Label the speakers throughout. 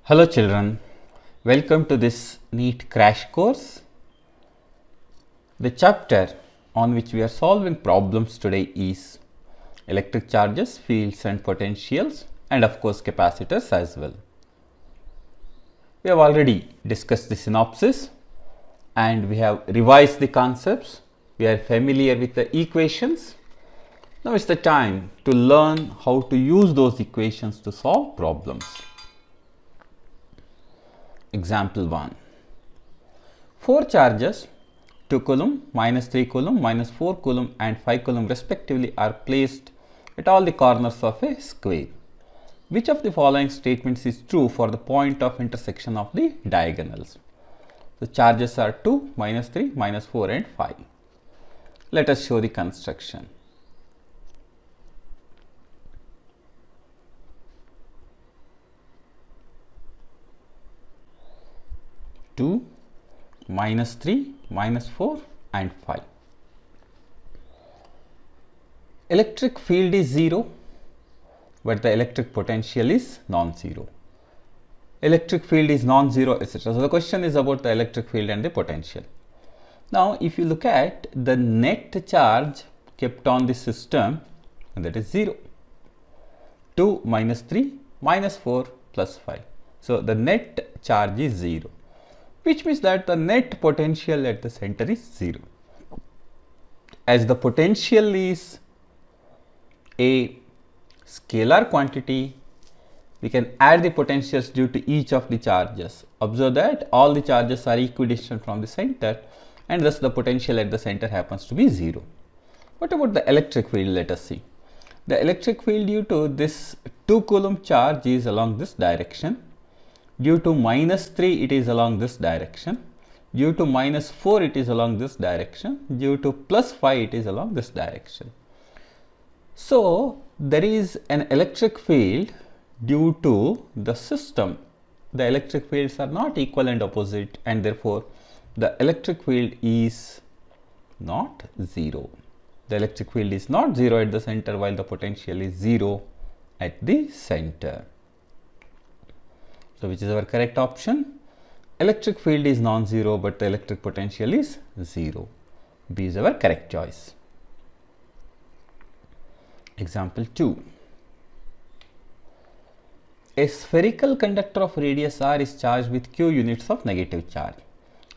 Speaker 1: Hello children, welcome to this NEET crash course. The chapter on which we are solving problems today is electric charges, fields and potentials, and of course capacitors as well. We have already discussed the synopsis and we have revised the concepts. We are familiar with the equations. Now it's the time to learn how to use those equations to solve problems. Example 1. 4 charges 2 coulomb, minus 3 coulomb, minus 4 coulomb and 5 coulomb respectively are placed at all the corners of a square. Which of the following statements is true for the point of intersection of the diagonals? The charges are 2, minus 3, minus 4 and 5. Let us show the construction. Two, minus 3, minus 4 and 5. Electric field is 0, but the electric potential is non-zero. Electric field is non-zero, etc. So the question is about the electric field and the potential. Now if you look at the net charge kept on the system, and that is 0. 2 minus 3 minus 4 plus 5. So the net charge is 0. Which means that the net potential at the center is 0. As the potential is a scalar quantity, we can add the potentials due to each of the charges. Observe that all the charges are equidistant from the center and thus the potential at the center happens to be 0. What about the electric field? Let us see. The electric field due to this 2 coulomb charge is along this direction. Due to minus 3 it is along this direction, due to minus 4 it is along this direction, due to plus 5 it is along this direction. So there is an electric field due to the system. The electric fields are not equal and opposite and therefore the electric field is not 0. The electric field is not 0 at the center while the potential is 0 at the center. So which is our correct option? Electric field is non-zero but the electric potential is 0. B is our correct choice. Example 2. A spherical conductor of radius r is charged with q units of negative charge.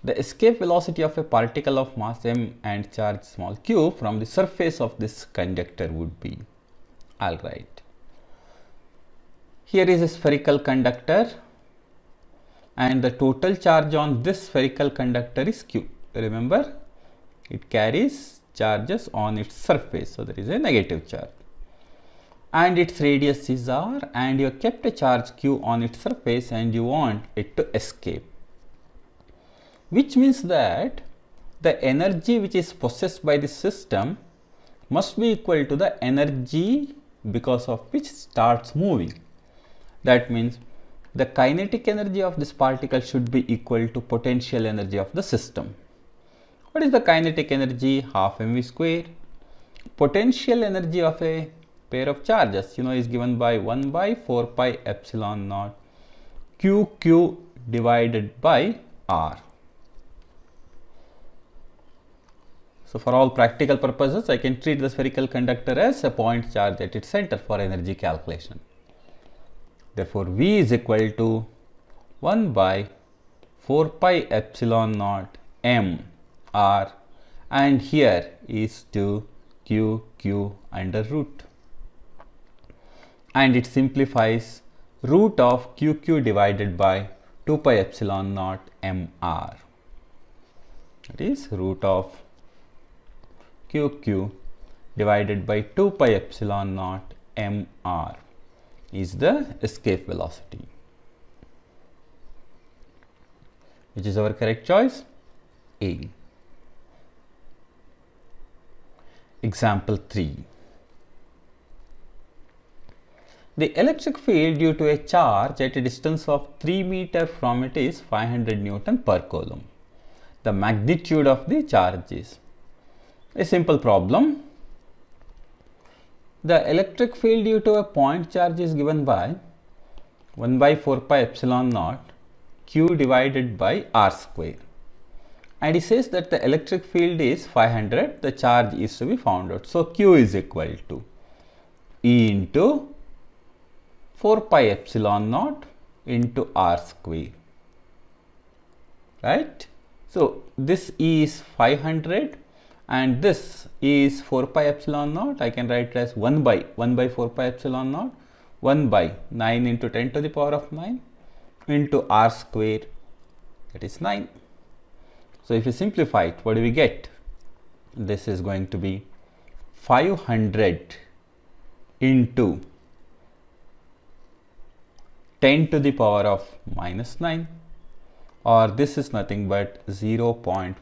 Speaker 1: The escape velocity of a particle of mass m and charge small q from the surface of this conductor would be. Alright. Here is a spherical conductor and the total charge on this spherical conductor is q. Remember, it carries charges on its surface, so there is a negative charge. And its radius is r and you have kept a charge q on its surface and you want it to escape. Which means that the energy which is possessed by the system must be equal to the energy because of which starts moving. That means the kinetic energy of this particle should be equal to potential energy of the system. What is the kinetic energy? Half mv square. Potential energy of a pair of charges, is given by 1 by 4 pi epsilon naught q divided by r. So for all practical purposes, I can treat the spherical conductor as a point charge at its center for energy calculation. Therefore, V is equal to 1 by 4 pi epsilon naught m r and here is to q under root. And it simplifies root of q divided by 2 pi epsilon naught m r. That is root of q divided by 2 pi epsilon naught m r. Is the escape velocity. Which is our correct choice? A. Example 3. The electric field due to a charge at a distance of 3 meters from it is 500 Newton per coulomb. The magnitude of the charge is a simple problem. The electric field due to a point charge is given by 1 by 4 pi epsilon naught q divided by r square. And he says that the electric field is 500, the charge is to be found out. So q is equal to E into 4 pi epsilon naught into r square, right? So this E is 500 and this is 4 pi epsilon naught. I can write it as 1 by 4 pi epsilon naught, 1 by 9 into 10 to the power of 9 into r square, that is 9. So if you simplify it, what do we get? This is going to be 500 into 10 to the power of minus 9, or this is nothing but 0.5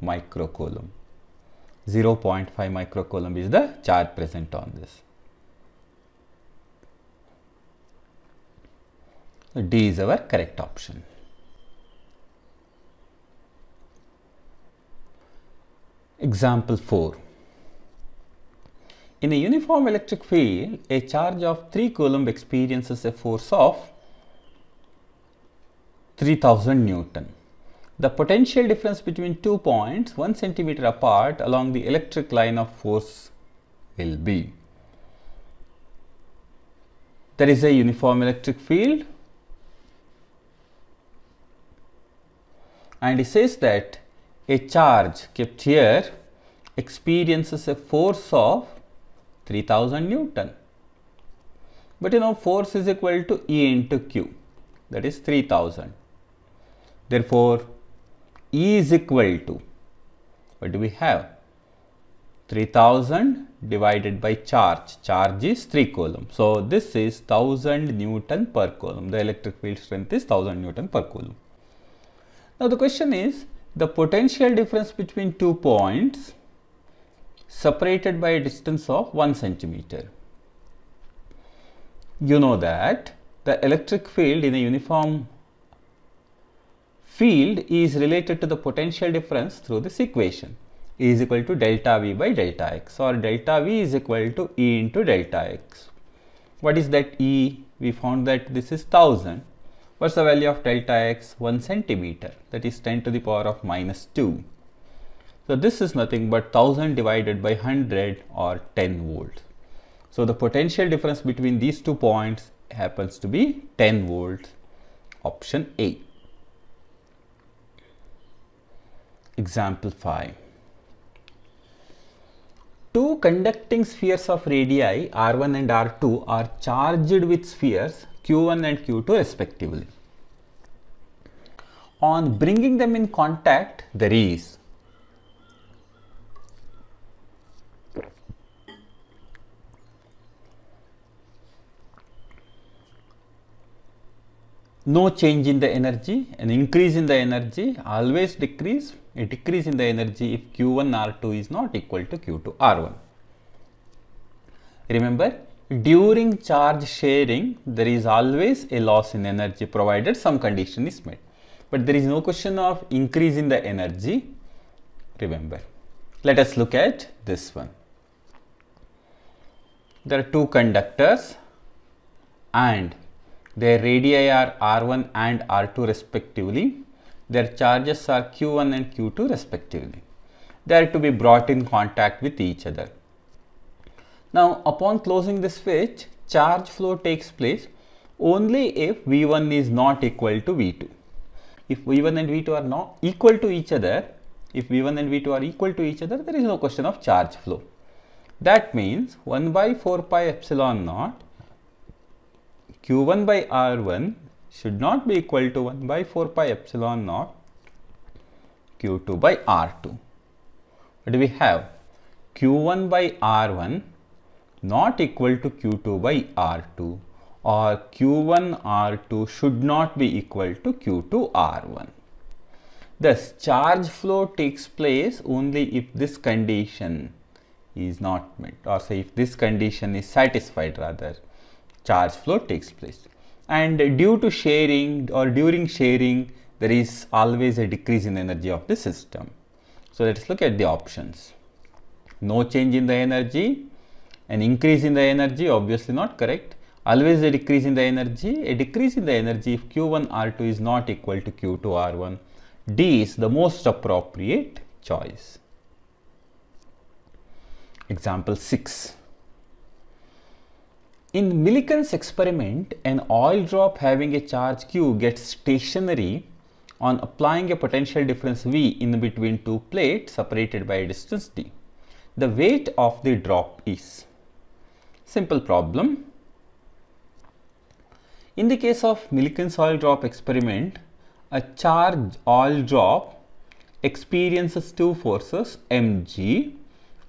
Speaker 1: microcoulomb. 0.5 microcoulomb is the charge present on this. So D is our correct option. Example 4. In a uniform electric field, a charge of 3 coulomb experiences a force of 3000 Newton. The potential difference between 2 points 1 centimeter apart along the electric line of force will be. There is a uniform electric field and it says that a charge kept here experiences a force of 3000 Newton. But you know, force is equal to E into Q, that is 3000. Therefore, E is equal to, what do we have? 3000 divided by charge. Charge is 3 coulomb. So this is 1000 Newton per coulomb. The electric field strength is 1000 Newton per coulomb. Now the question is, the potential difference between 2 points separated by a distance of 1 centimeter. You know that the electric field in a uniform field is related to the potential difference through this equation. E is equal to delta V by delta X, or delta V is equal to E into delta X. What is that E? We found that this is 1000. What's the value of delta X? 1 centimeter, that is 10 to the power of minus 2. So this is nothing but 1000 divided by 100, or 10 volts. So the potential difference between these 2 points happens to be 10 volts. Option A. Example 5. Two conducting spheres of radii R1 and R2 are charged with spheres Q1 and Q2 respectively. On bringing them in contact, there is no change in the energy, an increase in the energy, always decrease, a decrease in the energy if Q1 R2 is not equal to Q2 R1. Remember, during charge sharing, there is always a loss in energy provided some condition is met. But there is no question of increase in the energy. Remember, let us look at this one. There are two conductors and their radii are R1 and R2 respectively. Their charges are Q1 and Q2 respectively. They are to be brought in contact with each other. Now, upon closing the switch, charge flow takes place only if V1 is not equal to V2. If V1 and V2 are not equal to each other, there is no question of charge flow. That means 1 by 4 pi epsilon naught Q1 by R1 should not be equal to 1 by 4 pi epsilon naught Q2 by R2. What do we have? Q1 by R1 not equal to Q2 by R2, or Q1 R2 should not be equal to Q2 R1. Thus, charge flow takes place only if this condition is not met, or say if this condition is satisfied, rather, charge flow takes place. And due to sharing or during sharing, there is always a decrease in energy of the system. So let us look at the options. No change in the energy, an increase in the energy, obviously not correct. always a decrease in the energy, a decrease in the energy if Q1 R2 is not equal to Q2 R1. D is the most appropriate choice. Example 6. In Millikan's experiment, an oil drop having a charge Q gets stationary on applying a potential difference V in between two plates separated by a distance D. The weight of the drop is. Simple problem. In the case of Millikan's oil drop experiment, a charged oil drop experiences two forces, mg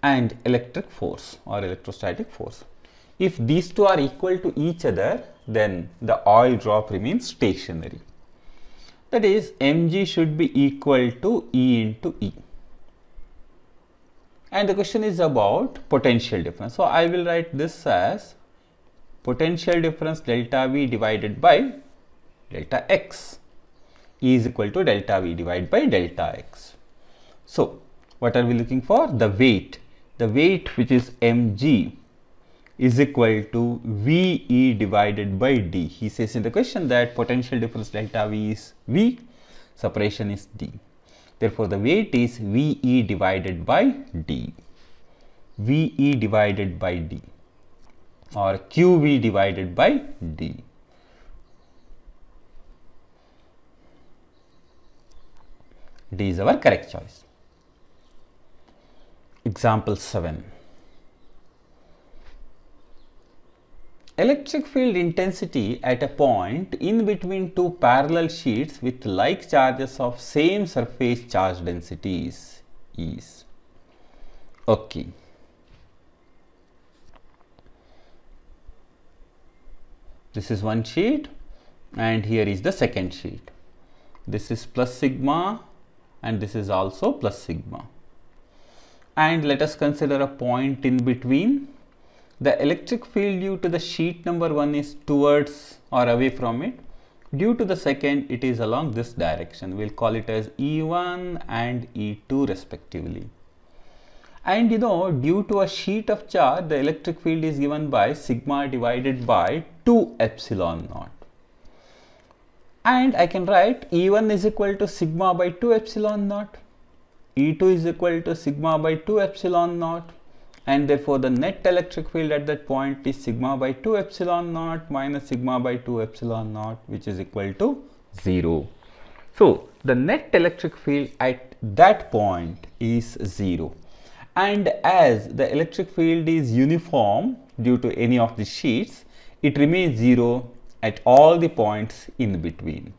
Speaker 1: and electric force or electrostatic force. If these two are equal to each other, then the oil drop remains stationary. That is, mg should be equal to E into E. And the question is about potential difference. So I will write this as potential difference delta V divided by delta X. E is equal to delta V divided by delta X. So what are we looking for? The weight. The weight, which is mg, is equal to VE divided by D. He says in the question that potential difference delta V is V, separation is D. Therefore, the weight is VE divided by D. VE divided by D or QV divided by D. D is our correct choice. Example 7. Electric field intensity at a point in between two parallel sheets with like charges of same surface charge densities is. Okay. This is one sheet and here is the second sheet. This is plus sigma and this is also plus sigma. And let us consider a point in between. The electric field due to the sheet number 1 is towards or away from it. Due to the second, it is along this direction. We'll call it as E1 and E2 respectively. And due to a sheet of charge, the electric field is given by sigma divided by 2 epsilon naught. And I can write E1 is equal to sigma by 2 epsilon naught. E2 is equal to sigma by 2 epsilon naught. And therefore, the net electric field at that point is sigma by 2 epsilon naught minus sigma by 2 epsilon naught, which is equal to 0. So, the net electric field at that point is 0. And as the electric field is uniform due to any of the sheets, it remains 0 at all the points in between.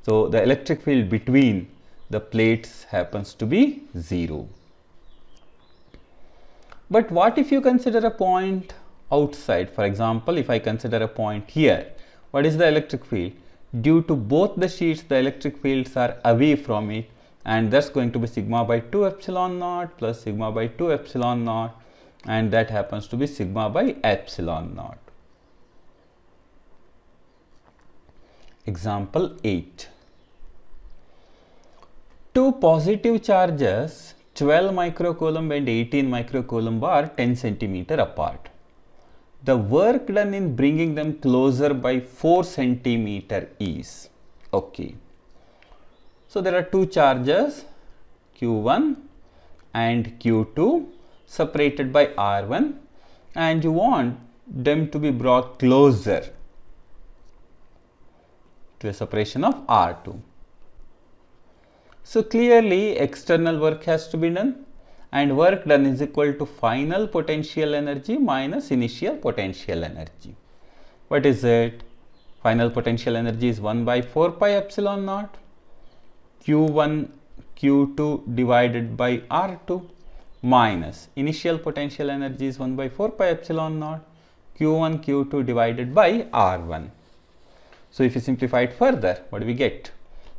Speaker 1: So, the electric field between the plates happens to be 0. But what if you consider a point outside? For example, if I consider a point here, what is the electric field? Due to both the sheets, the electric fields are away from it, and that's going to be sigma by 2 epsilon naught plus sigma by 2 epsilon naught, and that happens to be sigma by epsilon naught. Example 8. Two positive charges 12 microcoulomb and 18 microcoulomb are 10 centimeter apart. The work done in bringing them closer by 4 centimeter is. Okay. So there are two charges Q1 and Q2 separated by R1, and you want them to be brought closer to a separation of R2. So clearly external work has to be done, and work done is equal to final potential energy minus initial potential energy. What is it? Final potential energy is 1 by 4 pi epsilon naught Q1 Q2 divided by R2 minus initial potential energy is 1 by 4 pi epsilon naught Q1 Q2 divided by R1. So if you simplify it further, what do we get?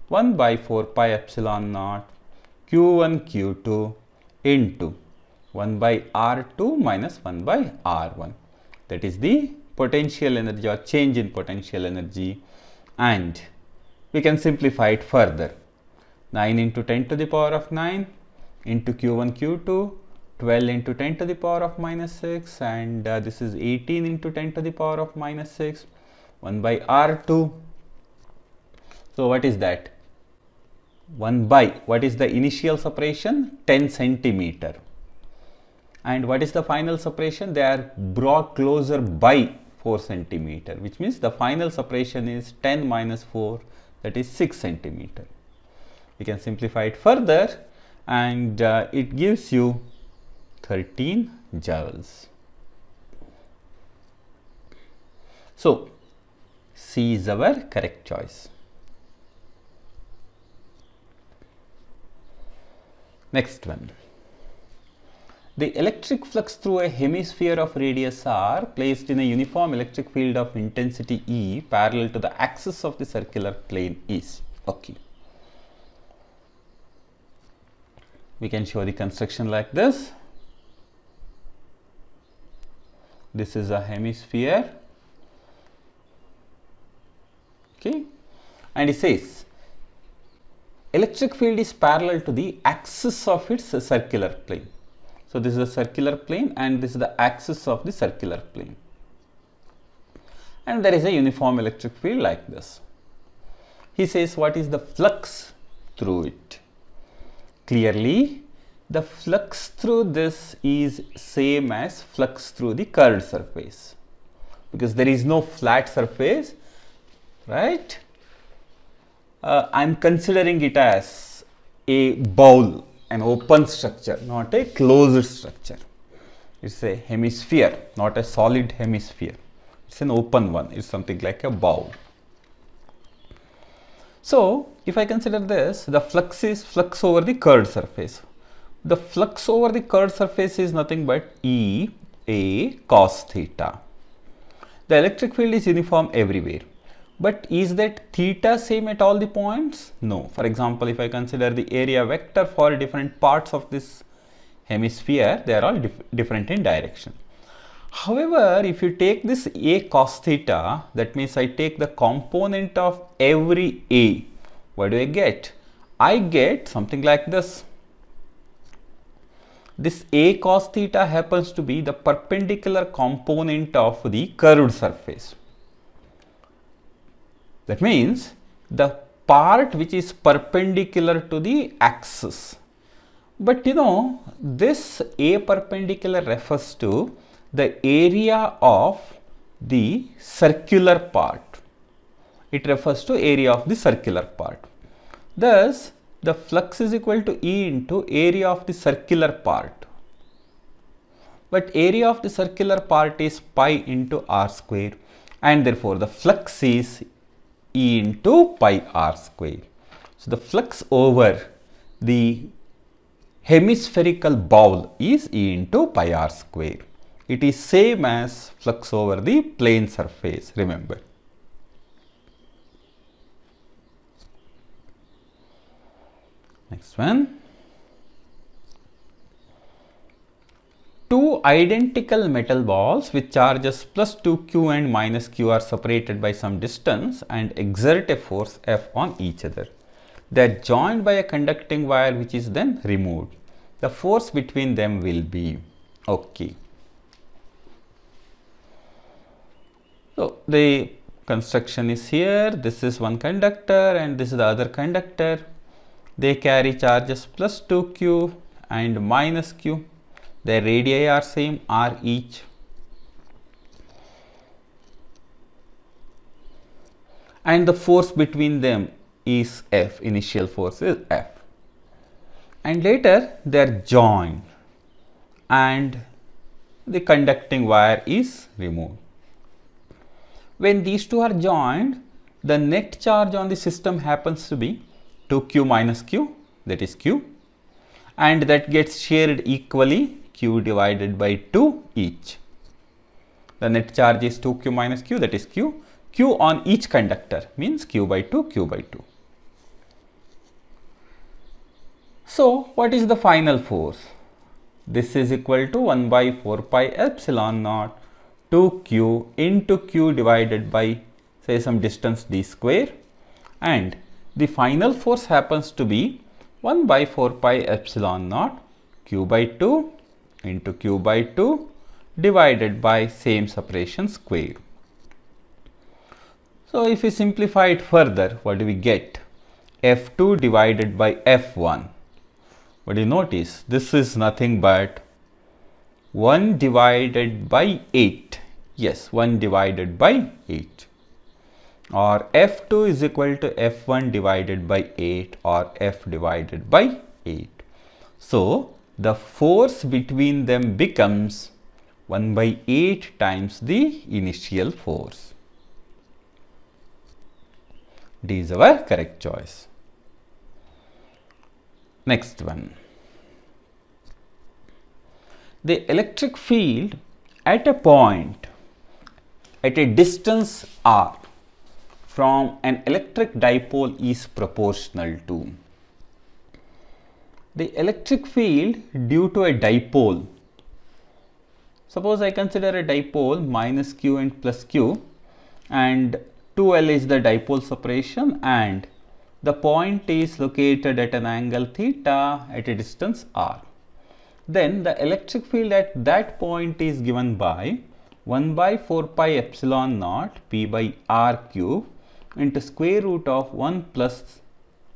Speaker 1: 1 by 4 pi epsilon naught Q1 Q2 into 1 by R2 minus 1 by R1. That is the potential energy or change in potential energy, and we can simplify it further. 9 into 10 to the power of 9 into Q1 Q2 12 into 10 to the power of minus 6, and this is 18 into 10 to the power of minus 6, 1 by R2. So what is that? 1 by, what is the initial separation? 10 centimeter. And what is the final separation? They are brought closer by 4 centimeter, which means the final separation is 10 minus 4, that is 6 centimeter. We can simplify it further, and it gives you 13 joules. So C is our correct choice. Next one. The electric flux through a hemisphere of radius r placed in a uniform electric field of intensity E parallel to the axis of the circular plane is. Okay. We can show the construction like this. This is a hemisphere. Okay. And it says electric field is parallel to the axis of its circular plane. So this is a circular plane and this is the axis of the circular plane. And there is a uniform electric field like this. He says what is the flux through it? Clearly, the flux through this is same as flux through the curved surface, because there is no flat surface, right? I am considering it as a bowl, an open structure, not a closed structure. It's a hemisphere, not a solid hemisphere. It's an open one. It's something like a bowl. So if I consider this, the flux is flux over the curved surface. The flux over the curved surface is nothing but E A cos theta. The electric field is uniform everywhere. But is that theta same at all the points? No. For example, if I consider the area vector for different parts of this hemisphere, they are all different in direction. However, if you take this A cos theta, that means I take the component of every A. What do I get? I get something like this. This A cos theta happens to be the perpendicular component of the curved surface. That means the part which is perpendicular to the axis. But you know, this A perpendicular refers to the area of the circular part. It refers to area of the circular part. Thus, the flux is equal to E into area of the circular part. But area of the circular part is pi into r square, and therefore the flux is E into pi r square. So the flux over the hemispherical bowl is E into pi r square. It is same as flux over the plane surface, remember. Next one. Two identical metal balls with charges plus 2q and minus q are separated by some distance and exert a force F on each other. They are joined by a conducting wire which is then removed. The force between them will be, okay. So the construction is here. This is one conductor and this is the other conductor. They carry charges plus 2q and minus q. Their radii are same, r each. And the force between them is F, initial force is F. And later they are joined and the conducting wire is removed. When these two are joined, the net charge on the system happens to be 2q minus q, that is q, and that gets shared equally, q divided by 2 each. The net charge is 2q minus q, that is q. Q on each conductor means q by 2, q by 2. So what is the final force? This is equal to 1 by 4 pi epsilon naught 2q into q divided by say some distance d square, and the final force happens to be 1 by 4 pi epsilon naught q by 2 into q by 2 divided by same separation square. So if we simplify it further, what do we get? F2 divided by F1. But you notice this is nothing but 1 divided by 8. Yes, 1 divided by 8. Or F2 is equal to F1 divided by 8 or F divided by 8. So the force between them becomes 1 by 8 times the initial force. D is our correct choice. Next one. The electric field at a point at a distance r from an electric dipole is proportional to. The electric field due to a dipole. Suppose I consider a dipole minus q and plus q, and 2L is the dipole separation and the point is located at an angle theta at a distance r. Then the electric field at that point is given by 1 by 4 pi epsilon naught p by r cube into square root of 1 plus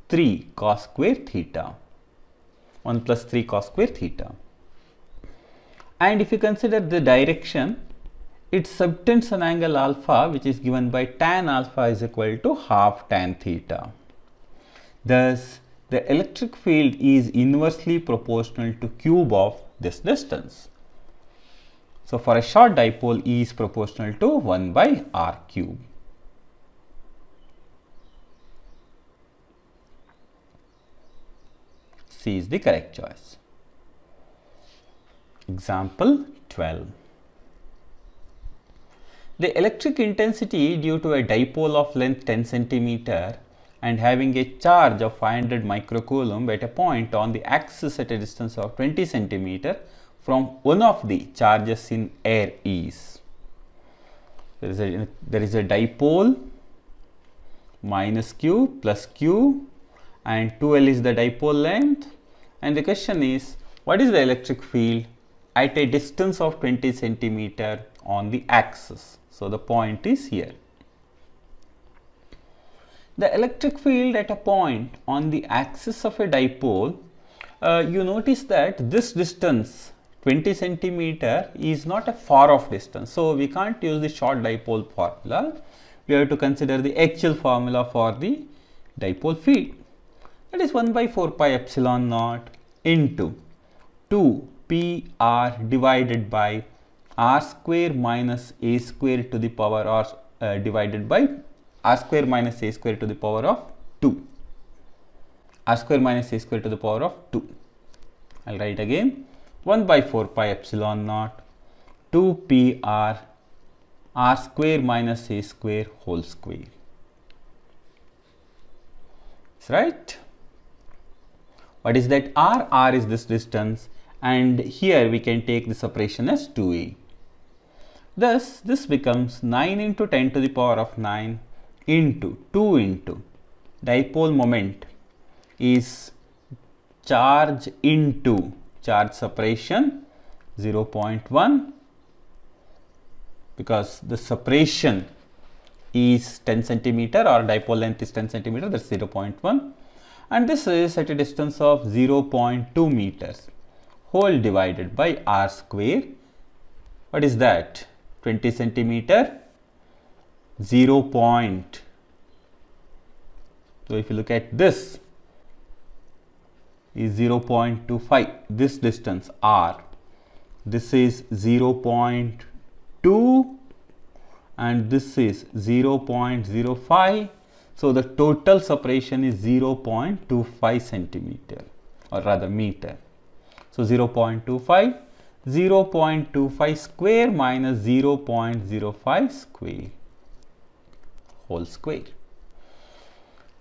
Speaker 1: 3 cos square theta. 1 plus 3 cos square theta. And if you consider the direction, it subtends an angle alpha which is given by tan alpha is equal to half tan theta. Thus, the electric field is inversely proportional to cube of this distance. So, for a short dipole, E is proportional to 1 by r cube. C is the correct choice. Example 12. The electric intensity due to a dipole of length 10 centimeter and having a charge of 500 microcoulomb at a point on the axis at a distance of 20 centimeter from one of the charges in air is. There is a dipole minus q plus q and 2L is the dipole length, and the question is, what is the electric field at a distance of 20 centimeter on the axis? So the point is here. The electric field at a point on the axis of a dipole, you notice that this distance 20 centimeter is not a far off distance. So we can't use the short dipole formula. We have to consider the actual formula for the dipole field. That is 1 by 4 pi epsilon naught into 2 p r divided by r square minus a square to the power r divided by r square minus a square to the power of 2. R square minus a square to the power of 2. I'll write again 1 by 4 pi epsilon naught 2 p r r square minus a square whole square. That's right. What is that r? R is this distance, and here we can take the separation as 2a. Thus, this becomes 9 into 10 to the power of 9 into 2 into dipole moment is charge into charge separation 0.1, because the separation is 10 centimeter or dipole length is 10 centimeter, that's 0.1, and this is at a distance of 0.2 meters whole divided by r square. What is that? 20 centimeter 0. So if you look at this is 0.25, this distance r, this is 0.2 and this is 0.05. So the total separation is 0.25 centimeter or rather meter. So 0.25, 0.25 square minus 0.05 square whole square.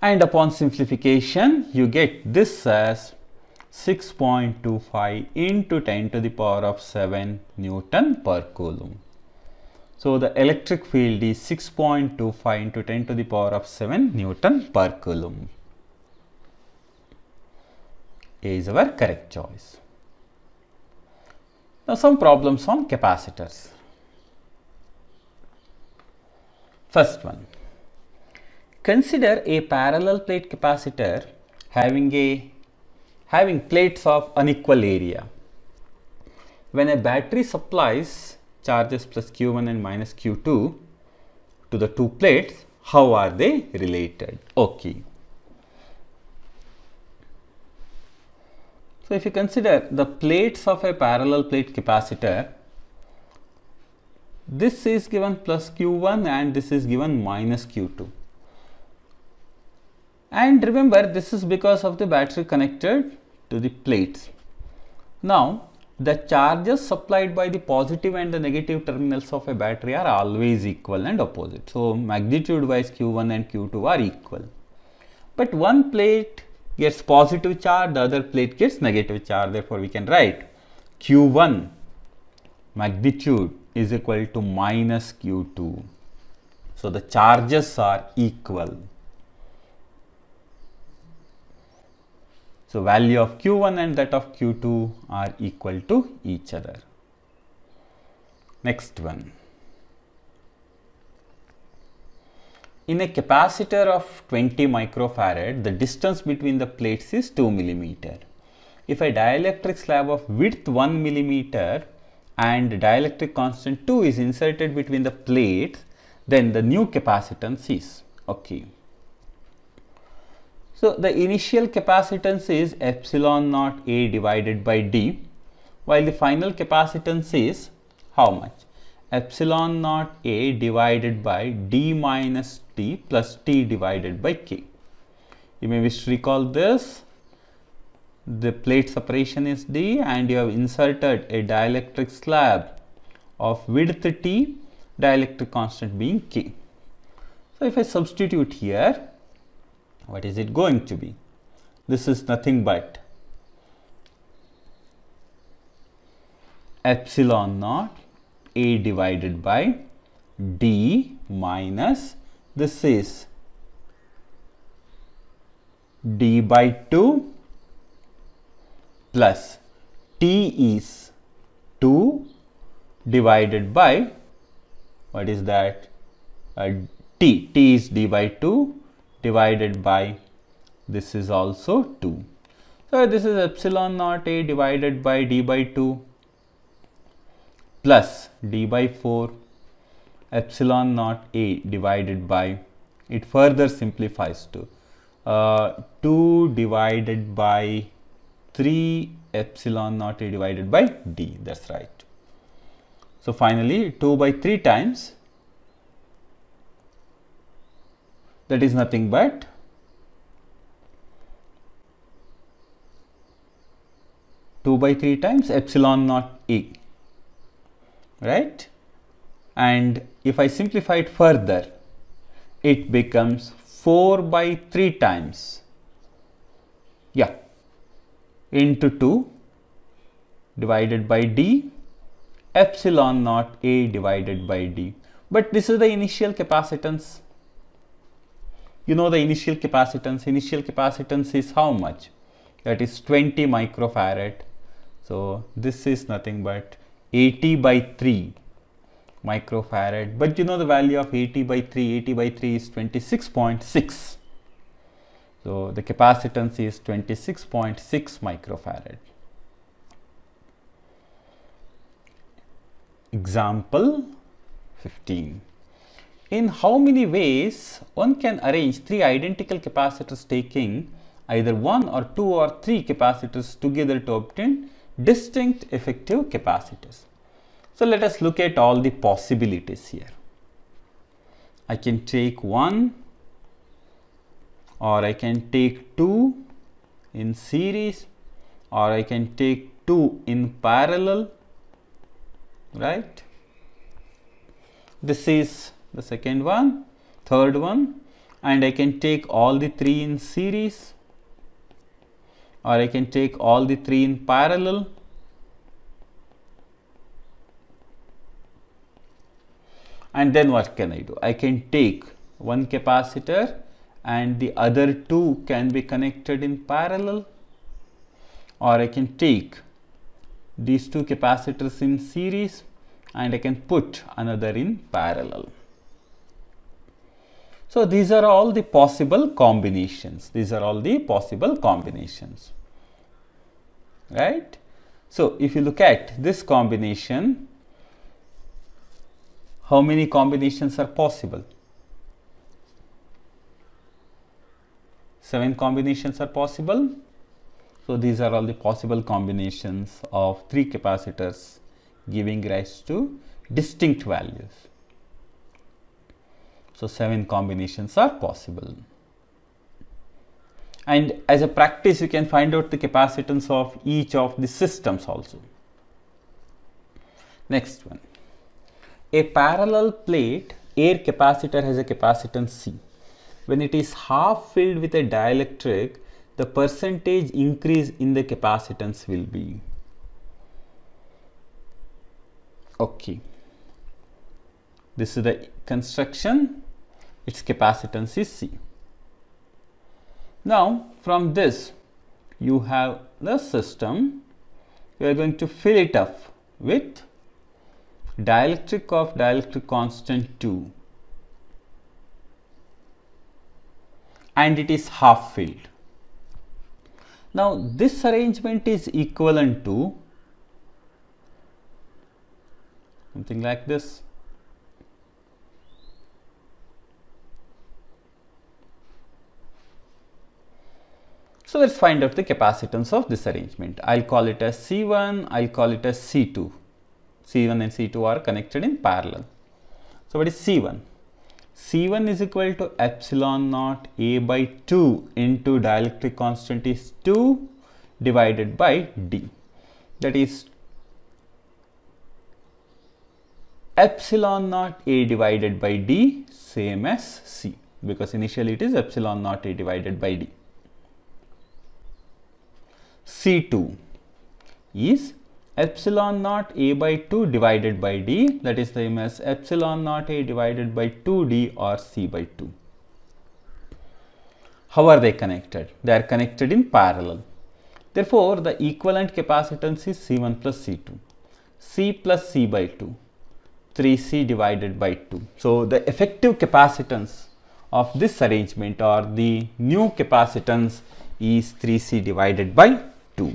Speaker 1: And upon simplification, you get this as 6.25 into 10 to the power of 7 Newton per coulomb. So the electric field is 6.25 into 10 to the power of 7 Newton per coulomb. A is our correct choice. Now some problems on capacitors. First one, consider a parallel plate capacitor having plates of unequal area. When a battery supplies charges plus Q1 and minus Q2 to the two plates, how are they related? Okay. So if you consider the plates of a parallel plate capacitor, this is given plus Q1 and this is given minus Q2. And remember, this is because of the battery connected to the plates. Now, the charges supplied by the positive and the negative terminals of a battery are always equal and opposite. So, magnitude wise Q1 and Q2 are equal. But one plate gets positive charge, the other plate gets negative charge. Therefore, we can write Q1 magnitude is equal to minus Q2. So, the charges are equal. So, value of Q1 and that of Q2 are equal to each other. Next one. In a capacitor of 20 microfarad, the distance between the plates is 2 millimeter. If a dielectric slab of width 1 millimeter and dielectric constant 2 is inserted between the plates, then the new capacitance is, okay. So, the initial capacitance is epsilon naught A divided by D, while the final capacitance is how much? Epsilon naught A divided by D minus T plus T divided by K. You may wish to recall this. The plate separation is D and you have inserted a dielectric slab of width T, dielectric constant being K. So, if I substitute here, what is it going to be? This is nothing but epsilon naught A divided by D minus, this is D by 2 plus T is 2 divided by, what is that? T is D by 2 divided by, this is also 2. So, this is epsilon naught A divided by D by 2 plus D by 4 epsilon naught A divided by, it further simplifies to 2 divided by 3 epsilon naught A divided by D, that is right. So, finally 2 by 3 times, that is nothing but two by 3 times epsilon naught A, right? And if I simplify it further, it becomes 4 by 3 times, yeah, into 2 divided by D epsilon naught A divided by D. But this is the initial capacitance. You know the initial capacitance. Initial capacitance is how much? That is 20 microfarad. So, this is nothing but 80 by 3 microfarad. But you know the value of 80 by 3. 80 by 3 is 26.6. So, the capacitance is 26.6 microfarad. Example 15. In how many ways one can arrange 3 identical capacitors taking either 1 or 2 or 3 capacitors together to obtain distinct effective capacitors? So, let us look at all the possibilities here. I can take 1 or I can take 2 in series, or I can take 2 in parallel, right? This is the second one, third one, and I can take all the 3 in series, or I can take all the 3 in parallel, and then what can I do? I can take one capacitor and the other 2 can be connected in parallel, or I can take these two capacitors in series and I can put another in parallel. So these are all the possible combinations. These are all the possible combinations, right? So if you look at this combination, how many combinations are possible? 7 combinations are possible. So these are all the possible combinations of 3 capacitors giving rise to distinct values. So 7 combinations are possible. And as a practice, you can find out the capacitance of each of the systems also. Next one. A parallel plate air capacitor has a capacitance C. When it is half filled with a dielectric, the percentage increase in the capacitance will be. Okay. This is the construction. Its capacitance is C. Now, from this, you have the system. You are going to fill it up with dielectric of dielectric constant 2, and it is half filled. Now, this arrangement is equivalent to something like this. So let's find out the capacitance of this arrangement. I'll call it as C1, I'll call it as C2. C1 and C2 are connected in parallel. So what is C1? C1 is equal to epsilon naught A by 2 into dielectric constant is 2 divided by D. That is epsilon naught A divided by D, same as C, because initially it is epsilon naught A divided by D. C2 is epsilon naught A by 2 divided by D, that is the same as epsilon naught A divided by 2D or C by 2. How are they connected? They are connected in parallel. Therefore, the equivalent capacitance is C1 plus C2. C plus C by 2, 3C divided by 2. So, the effective capacitance of this arrangement or the new capacitance is 3C divided by 2.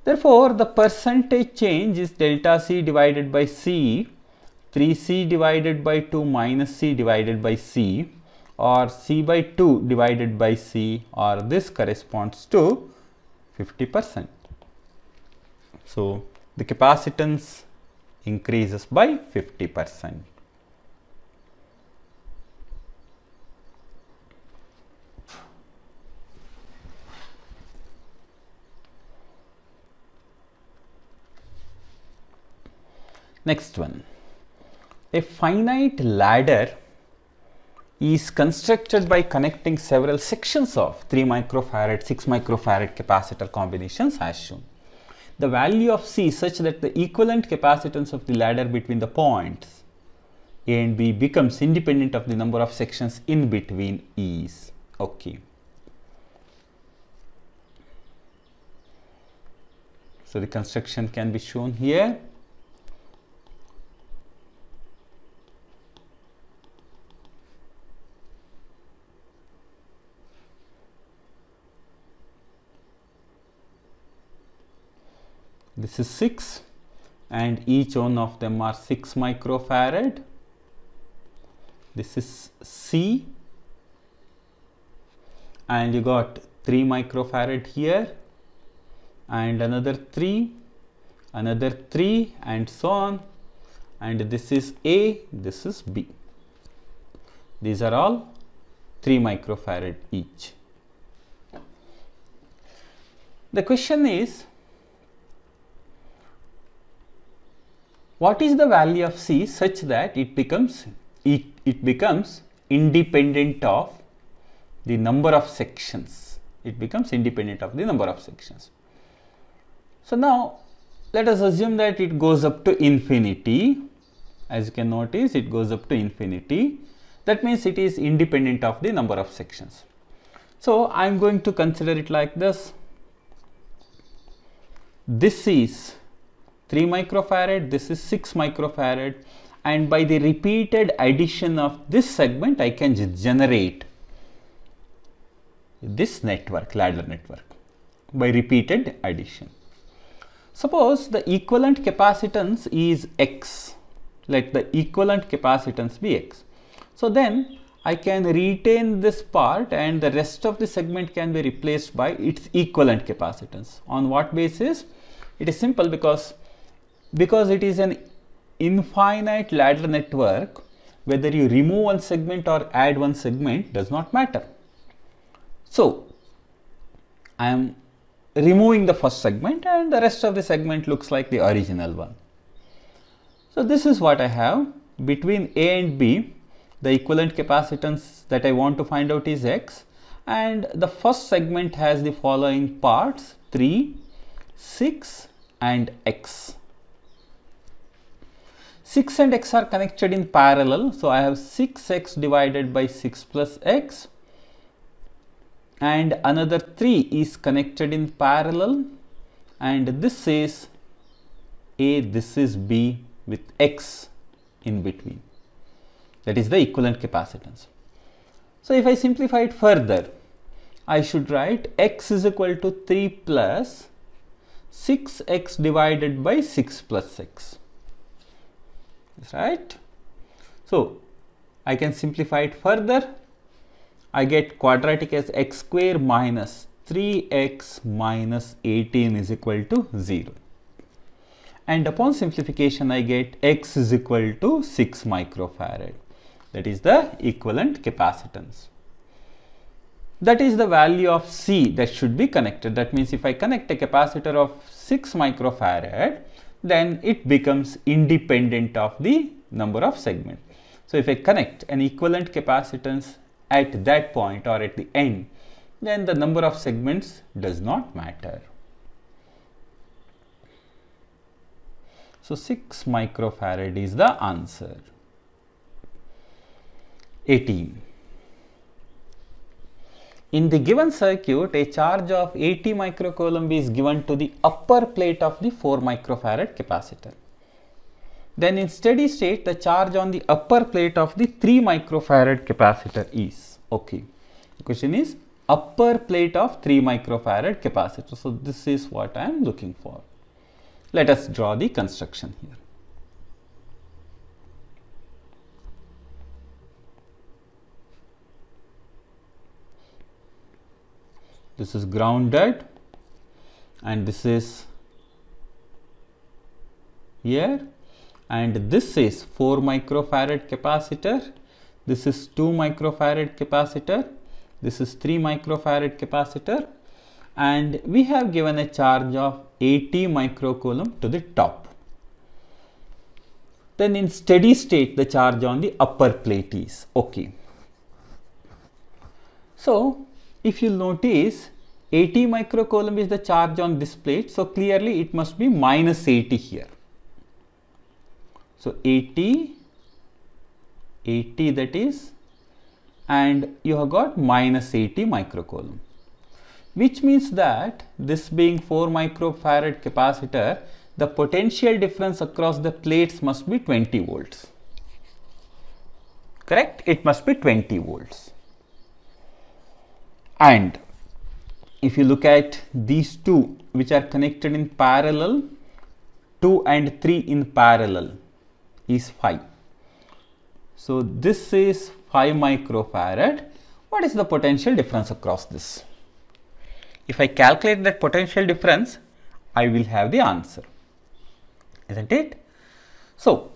Speaker 1: Therefore, the percentage change is delta C divided by C, 3C divided by 2 minus C divided by C, or C by 2 divided by C, or this corresponds to 50%. So, the capacitance increases by 50%. Next one, a finite ladder is constructed by connecting several sections of 3 microfarad, 6 microfarad capacitor combinations as shown. The value of C is such that the equivalent capacitance of the ladder between the points A and B becomes independent of the number of sections in between is. Okay. So the construction can be shown here. This is 6 and each one of them are 6 microfarad. This is C and you got 3 microfarad here and another 3, another 3 and so on, and this is A, this is B. These are all 3 microfarad each. The question is, what is the value of C such that it becomes independent of the number of sections? It becomes independent of the number of sections. So now let us assume that it goes up to infinity. As you can notice, it goes up to infinity. That means it is independent of the number of sections. So I am going to consider it like this. this is 3 microfarad, this is 6 microfarad, and by the repeated addition of this segment I can generate this network, ladder network, by repeated addition. Suppose the equivalent capacitance is X. Let the equivalent capacitance be X. So then I can retain this part and the rest of the segment can be replaced by its equivalent capacitance. On what basis? It is simple, because it is an infinite ladder network, whether you remove one segment or add one segment does not matter. So I am removing the first segment and the rest of the segment looks like the original one. So this is what I have. Between A and B, the equivalent capacitance that I want to find out is X, and the first segment has the following parts: 3, 6 and X. 6 and X are connected in parallel, so I have 6X divided by 6 plus X, and another 3 is connected in parallel, and this is A, this is B with X in between. That is the equivalent capacitance. So if I simplify it further, I should write X is equal to 3 plus 6X divided by 6 plus X. That's right. So I can simplify it further. I get quadratic as x square minus 3x minus 18 is equal to 0. And upon simplification, I get X is equal to 6 microfarad. That is the equivalent capacitance. That is the value of C that should be connected. That means if I connect a capacitor of 6 microfarad, then it becomes independent of the number of segments. So if I connect an equivalent capacitance at that point or at the end, then the number of segments does not matter. So 6 microfarad is the answer. 18. In the given circuit, a charge of 80 microcoulomb is given to the upper plate of the 4 microfarad capacitor. Then in steady state, the charge on the upper plate of the 3 microfarad capacitor is, okay, the question is upper plate of 3 microfarad capacitor. So this is what I am looking for. Let us draw the construction here. This is grounded and this is here, and this is 4 microfarad capacitor, this is 2 microfarad capacitor, this is 3 microfarad capacitor, and we have given a charge of 80 microcoulomb to the top. Then in steady state, the charge on the upper plate is, okay. So if you notice, 80 microcoulomb is the charge on this plate, so clearly it must be minus 80 here. So 80 that is, and you have got minus 80 microcoulomb, which means that this being 4 microfarad capacitor, the potential difference across the plates must be 20 volts. Correct? It must be 20 volts. And if you look at these two which are connected in parallel, 2 and 3 in parallel is 5. So this is 5 microfarad. What is the potential difference across this? If I calculate that potential difference, I will have the answer, isn't it? So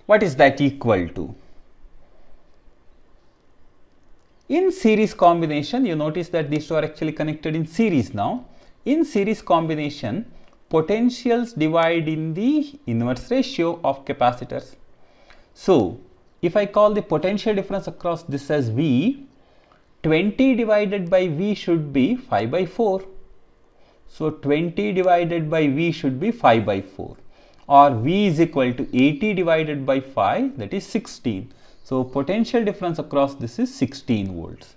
Speaker 1: what is that equal to? In series combination, you notice that these two are actually connected in series now. In series combination, potentials divide in the inverse ratio of capacitors. So if I call the potential difference across this as V, 20 divided by V should be 5 by 4. So 20 divided by V should be 5 by 4, or V is equal to 80 divided by 5, that is 16. So potential difference across this is 16 volts.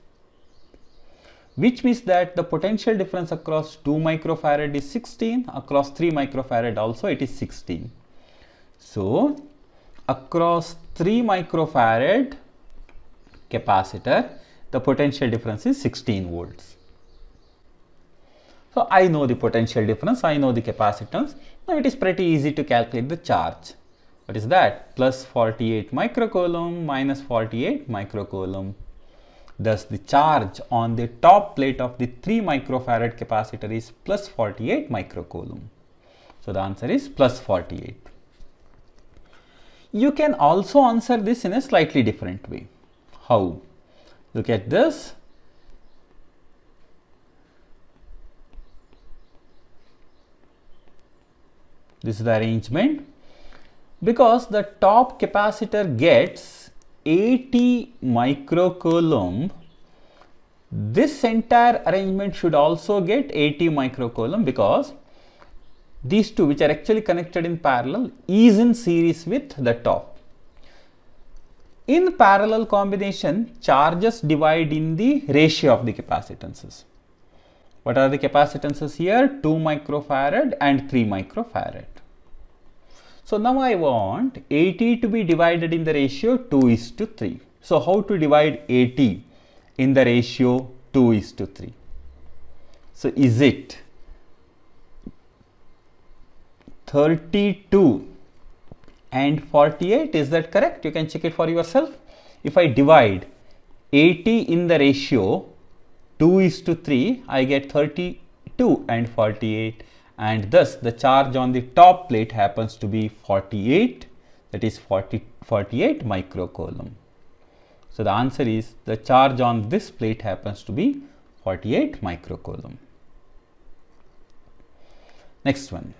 Speaker 1: which means that the potential difference across 2 microfarad is 16, across 3 microfarad also it is 16. So across 3 microfarad capacitor, the potential difference is 16 volts. So I know the potential difference, I know the capacitance. Now it is pretty easy to calculate the charge. What is that? Plus 48 microcoulomb minus 48 microcoulomb. Thus the charge on the top plate of the 3 microfarad capacitor is plus 48 microcoulomb. So the answer is plus 48. You can also answer this in a slightly different way. How? Look at this. This is the arrangement. Because the top capacitor gets 80 microcoulomb, this entire arrangement should also get 80 microcoulomb, because these two, which are actually connected in parallel, is in series with the top. In parallel combination, charges divide in the ratio of the capacitances. What are the capacitances here? 2 microfarad and 3 microfarad. So now I want 80 to be divided in the ratio 2:3. So how to divide 80 in the ratio 2:3? So is it 32 and 48? Is that correct? You can check it for yourself. If I divide 80 in the ratio 2:3, I get 32 and 48. And thus the charge on the top plate happens to be 48, that is 48 microcoulomb. So the answer is the charge on this plate happens to be 48 microcoulomb. Next one.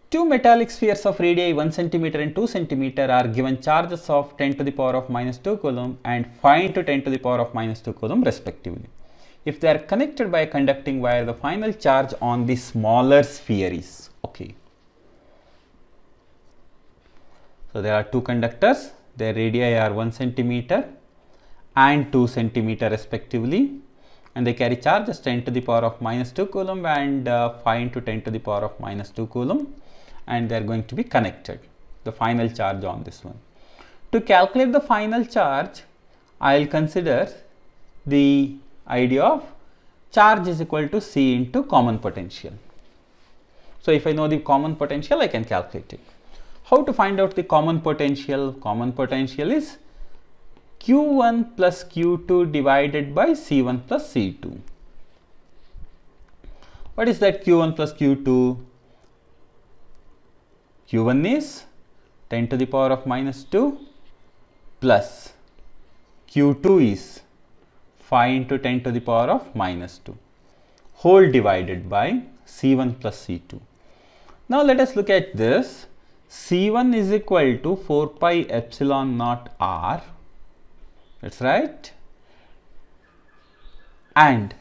Speaker 1: Two metallic spheres of radii 1 cm and 2 cm are given charges of 10 to the power of -2 coulomb and 5 into 10 to the power of -2 coulomb respectively. If they are connected by a conducting wire, the final charge on the smaller sphere is, okay. So there are two conductors, their radii are 1 cm and 2 cm respectively, and they carry charges 10 to the power of -2 coulomb and 5 into 10 to the power of -2 coulomb, and they are going to be connected, the final charge on this one. To calculate the final charge, I will consider the idea of charge is equal to C into common potential. So if I know the common potential, I can calculate it. How to find out the common potential? Common potential is Q1 plus Q2 divided by C1 plus C2. What is that Q1 plus Q2? Q1 is 10 to the power of -2 plus Q2 is 5 into 10 to the power of -2 whole divided by C1 plus C2. Now let us look at this. C1 is equal to 4 pi epsilon naught R. That's right. And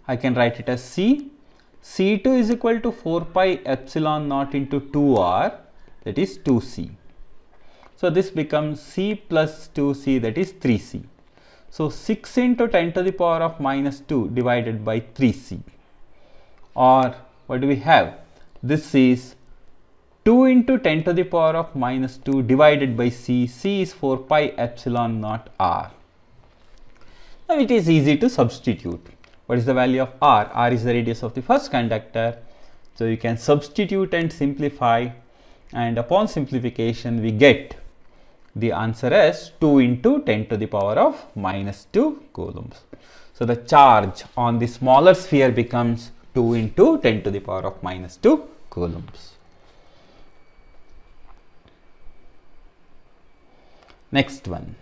Speaker 1: I can write it as C. C2 is equal to 4 pi epsilon naught into 2R, that is 2C. So this becomes C plus 2C, that is 3C. So 6 into 10 to the power of -2 divided by 3C. Or what do we have? This is 2 into 10 to the power of -2 divided by C. C is 4 pi epsilon naught R. Now it is easy to substitute. What is the value of R? R is the radius of the first conductor. So you can substitute and simplify, and upon simplification we get the answer as 2 into 10 to the power of -2 coulombs. So the charge on the smaller sphere becomes 2 into 10 to the power of -2 coulombs. Next one.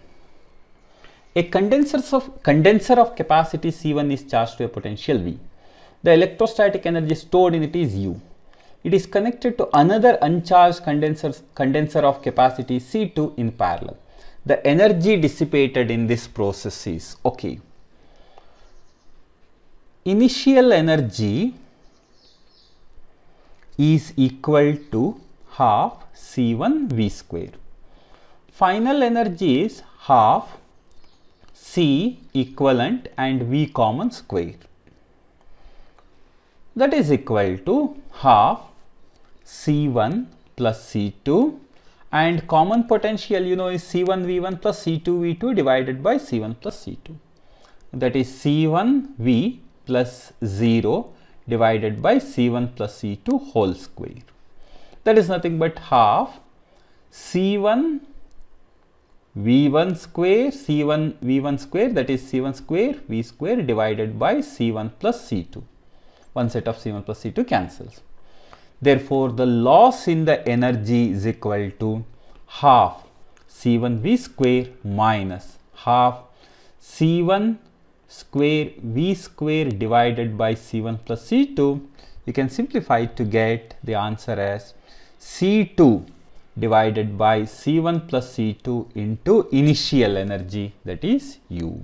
Speaker 1: A condenser of capacity C1 is charged to a potential V. The electrostatic energy stored in it is U. It is connected to another uncharged condenser of capacity C2 in parallel. The energy dissipated in this process is, okay, initial energy is equal to half C1 V square. Final energy is half C equivalent and V common square. That is equal to half C1 plus C2, and common potential you know is C1V1 plus C2V2 divided by C1 plus C2. That is C1V plus 0 divided by C1 plus C2 whole square. That is nothing but half C1 V1 square, C1 V1 square, that is C1 square V square divided by C1 plus C2. One set of C1 plus C2 cancels. Therefore, the loss in the energy is equal to half C1 V square minus half C1 square V square divided by C1 plus C2. You can simplify it to get the answer as C2 divided by C1 plus C2 into initial energy, that is U.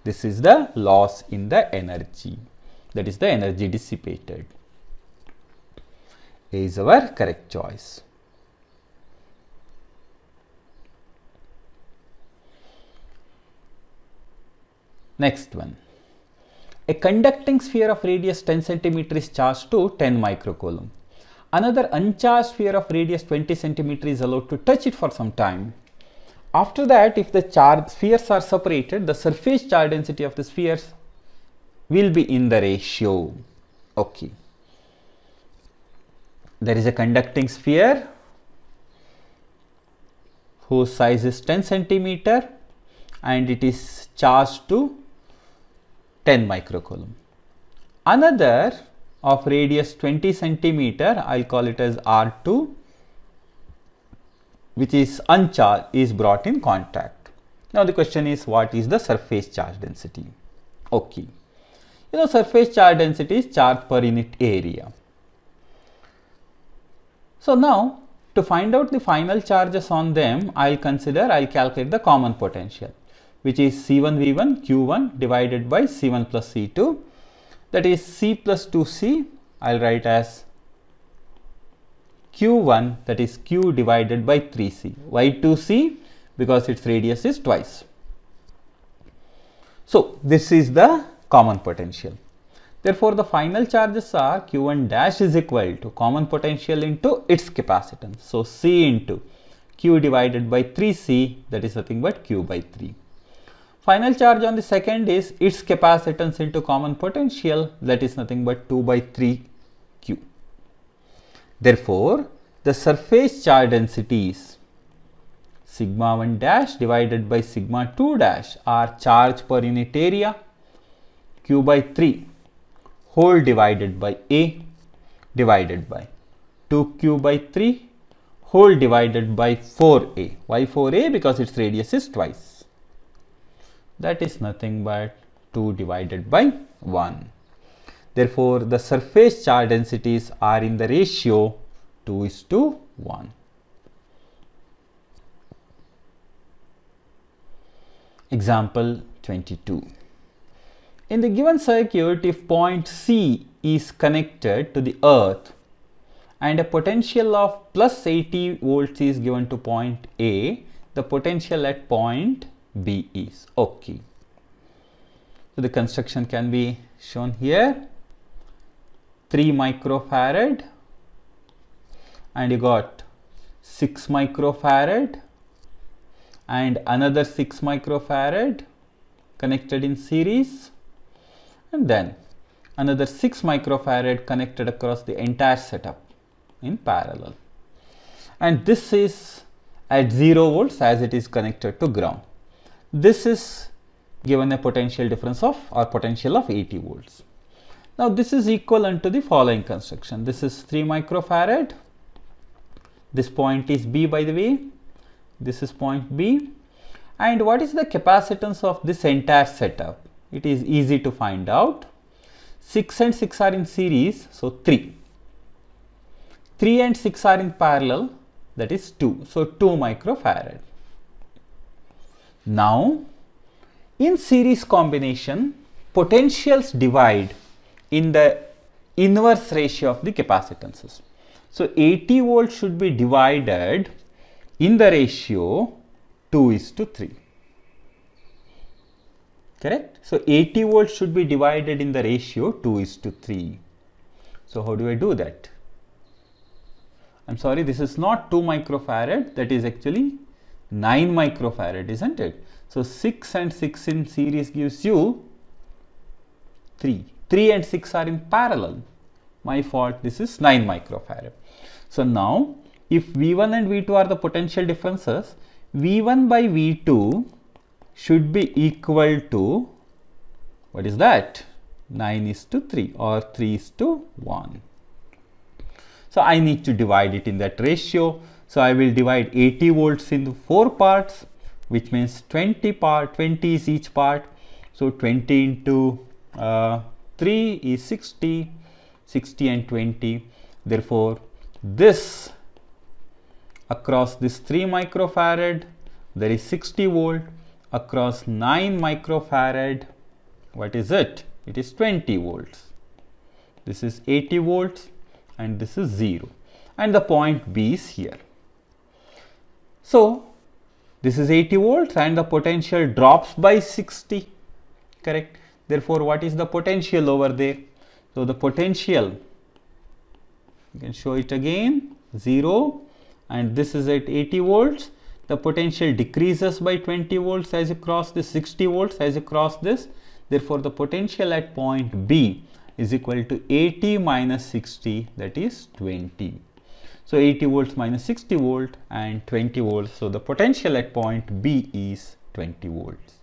Speaker 1: This is the loss in the energy, that is the energy dissipated. A is our correct choice. Next one. A conducting sphere of radius 10 cm is charged to 10 microcoulomb. Another uncharged sphere of radius 20 cm is allowed to touch it for some time. After that, if the spheres are separated, the surface charge density of the spheres will be in the ratio. Okay. There is a conducting sphere whose size is 10 cm and it is charged to 10 microcoulomb. Another of radius 20 cm, I'll call it as R2, which is uncharged, is brought in contact. Now the question is, what is the surface charge density? Okay. You know, surface charge density is charge per unit area. So now to find out the final charges on them, I'll calculate the common potential, which is C1V1 Q1 divided by C1 plus C2, that is C plus 2C, I'll write as Q1, that is Q divided by 3C. Why 2C? Because its radius is twice. So this is the common potential. Therefore, the final charges are Q1 dash is equal to common potential into its capacitance. So C into Q divided by 3C, that is nothing but Q by 3. Final charge on the second is its capacitance into common potential, that is nothing but 2 by 3 Q. Therefore, the surface charge densities sigma 1 dash divided by sigma 2 dash are charge per unit area Q by 3 whole divided by A divided by 2Q by 3 whole divided by 4A. Why 4A? Because its radius is twice. That is nothing but 2 divided by 1. Therefore, the surface charge densities are in the ratio 2:1. Example 22. In the given circuit, if point C is connected to the earth and a potential of plus 80 volts is given to point A, the potential at point B is okay. So the construction can be shown here. 3 microfarad and you got 6 microfarad and another 6 microfarad connected in series, and then another 6 microfarad connected across the entire setup in parallel, and this is at 0 volts as it is connected to ground. This is given a potential difference of or potential of 80 volts. Now this is equivalent to the following construction. This is 3 microfarad. This point is B, by the way. This is point B. And what is the capacitance of this entire setup? It is easy to find out. 6 and 6 are in series, so 3. 3 and 6 are in parallel, that is 2. So 2 microfarad. Now, in series combination, potentials divide in the inverse ratio of the capacitances. So 80 volts should be divided in the ratio 2:3. correct? So 80 volts should be divided in the ratio 2:3. So how do I do that? I'm sorry, this is not 2 microfarad, that is actually 9 microfarad, isn't it? So 6 and 6 in series gives you 3. 3 and 6 are in parallel. My fault, this is 9 microfarad. So now, if V1 and V2 are the potential differences, V1 by V2 should be equal to, what is that? 9:3 or 3:1. So I need to divide it in that ratio. So I will divide 80 volts into 4 parts, which means 20 is each part. So 20 into 3 is 60, 60 and 20. Therefore, this across this 3 microfarad, there is 60 volt. Across 9 microfarad, what is it? It is 20 volts. This is 80 volts and this is 0. And the point B is here. So, this is 80 volts and the potential drops by 60, correct? Therefore, what is the potential over there? So, the potential, you can show it again, 0, and this is at 80 volts. The potential decreases by 20 volts as you cross this, 60 volts as you cross this. Therefore, the potential at point B is equal to 80 minus 60, that is 20. So 80 volts minus 60 volt and 20 volts. So the potential at point B is 20 volts.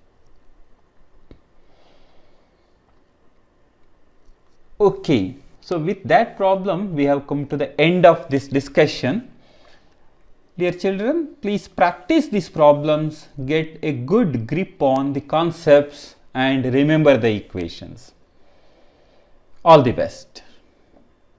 Speaker 1: Okay, so with that problem, we have come to the end of this discussion. Dear children, please practice these problems, get a good grip on the concepts and remember the equations. All the best.